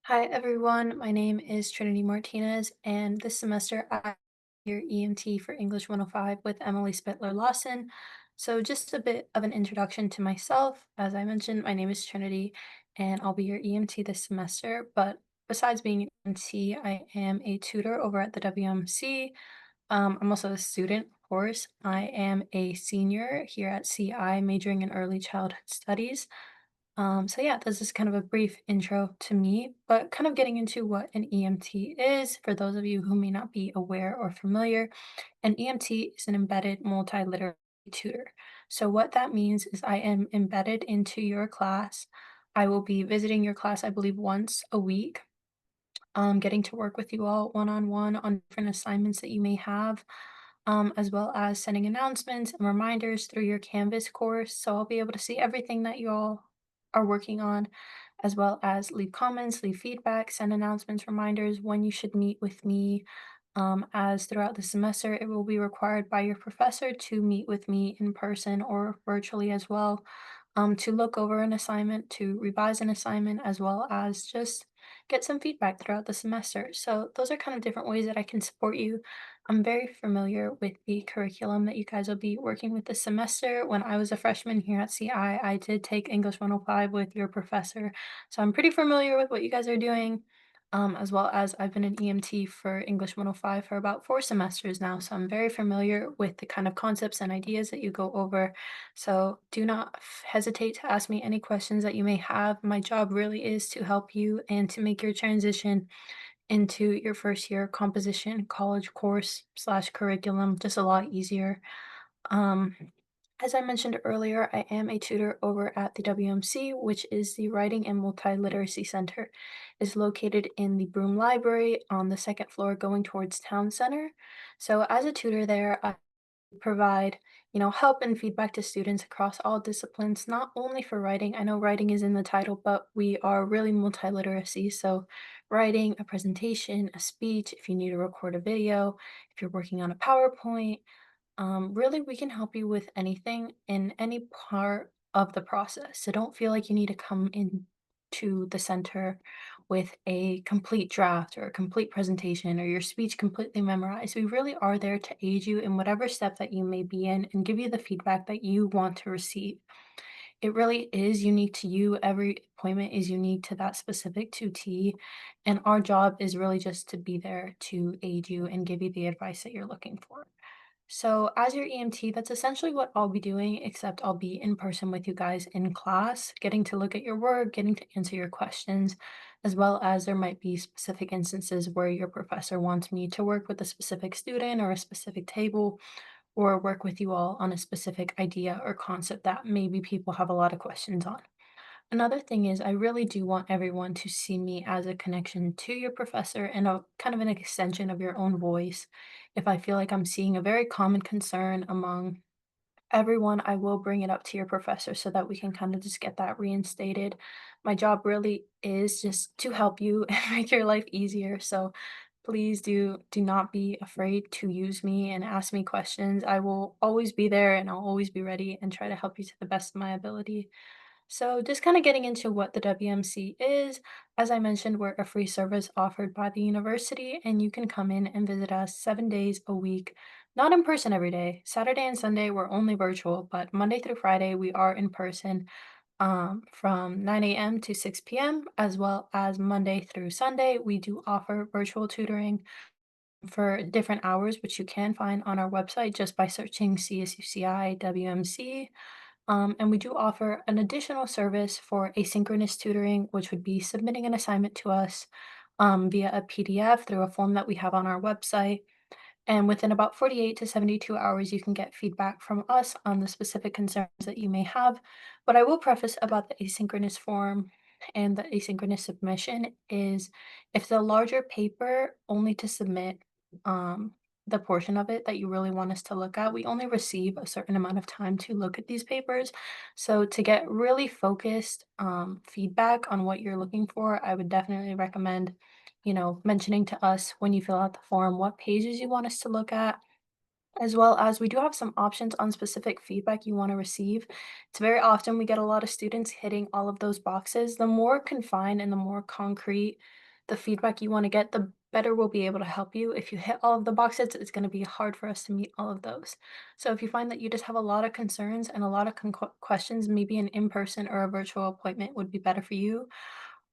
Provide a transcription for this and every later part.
Hi everyone, my name is Trinity Martinez, and this semester I'm your EMT for English 105 with Emily Spitler-Lawson. So, just a bit of an introduction to myself. As I mentioned, my name is Trinity, and I'll be your EMT this semester. But besides being an EMT, I am a tutor over at the WMC. I'm also a student, of course. I am a senior here at CI, majoring in early childhood studies. So yeah, this is kind of a brief intro to me, but kind of getting into what an EMT is for those of you who may not be aware or familiar. An EMT is an embedded multiliterary tutor. So what that means is I am embedded into your class. I will be visiting your class, I believe, once a week, getting to work with you all one-on-one on different assignments that you may have, as well as sending announcements and reminders through your Canvas course. So I'll be able to see everything that you all are working on, as well as leave comments, leave feedback, send announcements, reminders when you should meet with me. As throughout the semester, it will be required by your professor to meet with me in person or virtually as well, to look over an assignment, to revise an assignment, as well as just get some feedback throughout the semester. So, those are kind of different ways that I can support you. I'm very familiar with the curriculum that you guys will be working with this semester. When I was a freshman here at CI, I did take English 105 with your professor. So I'm pretty familiar with what you guys are doing, as well as I've been an EMT for English 105 for about 4 semesters now. So I'm very familiar with the kind of concepts and ideas that you go over. So do not hesitate to ask me any questions that you may have. My job really is to help you and to make your transition into your first year composition college course slash curriculum just a lot easier. Um, as I mentioned earlier, I am a tutor over at the WMC, which is the Writing and Multiliteracy Center. It's located in the Broom Library on the second floor going towards Town Center. So as a tutor there, I provide, help and feedback to students across all disciplines, not only for writing. I know writing is in the title, but we are really multiliteracy. So, writing, a presentation, a speech, if you need to record a video, if you're working on a PowerPoint, really, we can help you with anything in any part of the process. So don't feel like you need to come in to the center with a complete draft or a complete presentation or your speech completely memorized. We really are there to aid you in whatever step that you may be in and give you the feedback that you want to receive. It really is unique to you. Every appointment is unique to that specific 2T. And our job is really just to be there to aid you and give you the advice that you're looking for. So, as your EMT, that's essentially what I'll be doing, except I'll be in person with you guys in class, getting to look at your work, getting to answer your questions, as well as there might be specific instances where your professor wants me to work with a specific student or a specific table, or work with you all on a specific idea or concept that maybe people have a lot of questions on. Another thing is, I really do want everyone to see me as a connection to your professor and a kind of an extension of your own voice. If I feel like I'm seeing a very common concern among everyone, I will bring it up to your professor so that we can kind of just get that reinstated. My job really is just to help you and make your life easier. So please do not be afraid to use me and ask me questions. I will always be there and I'll always be ready and try to help you to the best of my ability. So, just kind of getting into what the WMC is, as I mentioned, we're a free service offered by the university, and you can come in and visit us 7 days a week, not in person every day. Saturday and Sunday, we're only virtual, but Monday through Friday, we are in person, from 9 a.m. to 6 p.m., as well as Monday through Sunday. We do offer virtual tutoring for different hours, which you can find on our website just by searching CSUCI WMC. And we do offer an additional service for asynchronous tutoring, which would be submitting an assignment to us via a PDF through a form that we have on our website. And within about 48 to 72 hours, you can get feedback from us on the specific concerns that you may have. What I will preface about the asynchronous form and the asynchronous submission is if the larger paper only to submit the portion of it that you really want us to look at, we only receive a certain amount of time to look at these papers. So to get really focused feedback on what you're looking for, I would definitely recommend mentioning to us when you fill out the form what pages you want us to look at, as well as we do have some options on specific feedback you want to receive. It's very often we get a lot of students hitting all of those boxes. The more confined and the more concrete the feedback you want to get, the better we'll be able to help you. If you hit all of the boxes, it's going to be hard for us to meet all of those. So if you find that you just have a lot of concerns and a lot of questions, maybe an in-person or a virtual appointment would be better for you.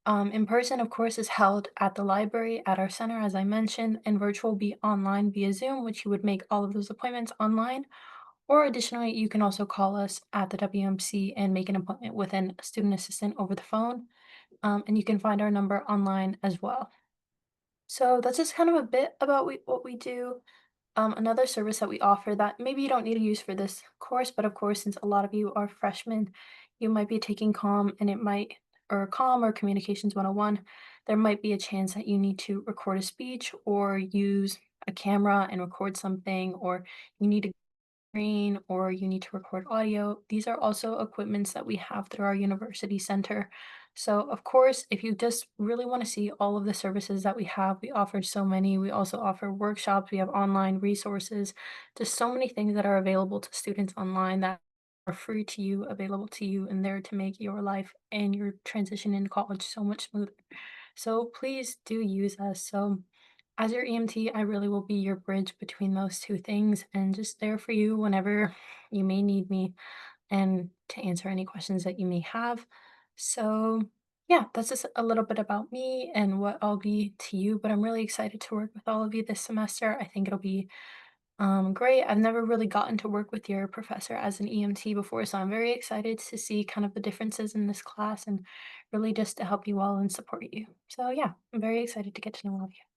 In person, of course, is held at the library at our center, as I mentioned, and virtual will be online via Zoom, which you would make all of those appointments online. Or additionally, you can also call us at the WMC and make an appointment with a student assistant over the phone. And you can find our number online as well. So that's just kind of a bit about what we do. Another service that we offer that maybe you don't need to use for this course, but of course, since a lot of you are freshmen, you might be taking comm or communications 101. There might be a chance that you need to record a speech or use a camera and record something, or you need to screen or you need to record audio. These are also equipments that we have through our university center. So, of course, if you just really want to see all of the services that we offer so many. We also offer workshops, we have online resources, just so many things that are available to students online that are free to you, available to you, and there to make your life and your transition into college so much smoother. So, please do use us. So, as your EMT, I really will be your bridge between those two things and just there for you whenever you may need me and to answer any questions that you may have. So, yeah, that's just a little bit about me and what I'll be to you, but I'm really excited to work with all of you this semester. I think it'll be great. I've never really gotten to work with your professor as an EMT before, so I'm very excited to see kind of the differences in this class and really just to help you all and support you. So, yeah, I'm very excited to get to know all of you.